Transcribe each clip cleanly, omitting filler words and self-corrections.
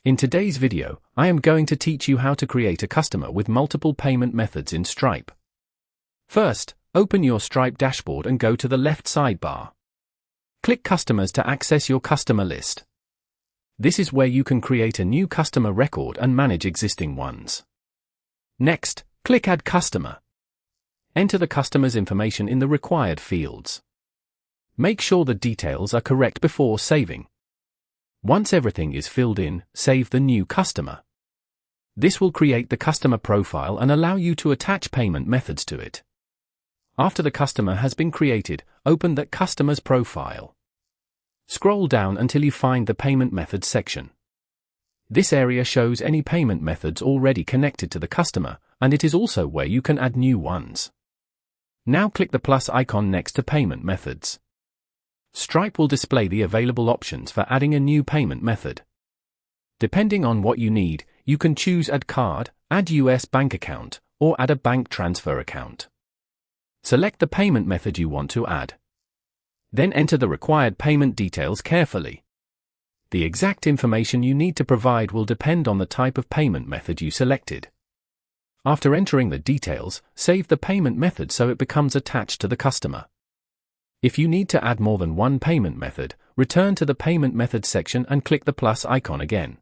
In today's video, I am going to teach you how to create a customer with multiple payment methods in Stripe. First, open your Stripe dashboard and go to the left sidebar. Click Customers to access your customer list. This is where you can create a new customer record and manage existing ones. Next, click Add Customer. Enter the customer's information in the required fields. Make sure the details are correct before saving. Once everything is filled in, save the new customer. This will create the customer profile and allow you to attach payment methods to it. After the customer has been created, open that customer's profile. Scroll down until you find the payment methods section. This area shows any payment methods already connected to the customer, and it is also where you can add new ones. Now click the plus icon next to payment methods. Stripe will display the available options for adding a new payment method. Depending on what you need, you can choose Add Card, Add US Bank Account, or Add a Bank Transfer Account. Select the payment method you want to add. Then enter the required payment details carefully. The exact information you need to provide will depend on the type of payment method you selected. After entering the details, save the payment method so it becomes attached to the customer. If you need to add more than one payment method, return to the Payment Methods section and click the plus icon again.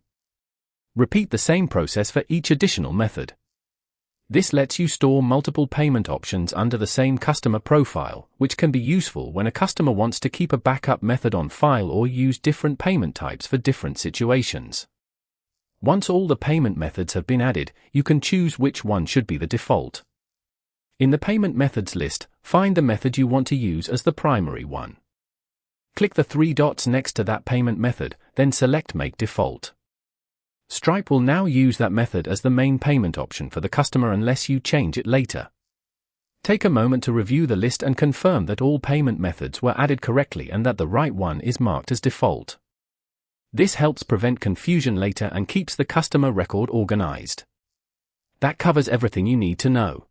Repeat the same process for each additional method. This lets you store multiple payment options under the same customer profile, which can be useful when a customer wants to keep a backup method on file or use different payment types for different situations. Once all the payment methods have been added, you can choose which one should be the default. In the Payment Methods list, find the method you want to use as the primary one. Click the three dots next to that payment method, then select Make Default. Stripe will now use that method as the main payment option for the customer unless you change it later. Take a moment to review the list and confirm that all payment methods were added correctly and that the right one is marked as default. This helps prevent confusion later and keeps the customer record organized. That covers everything you need to know.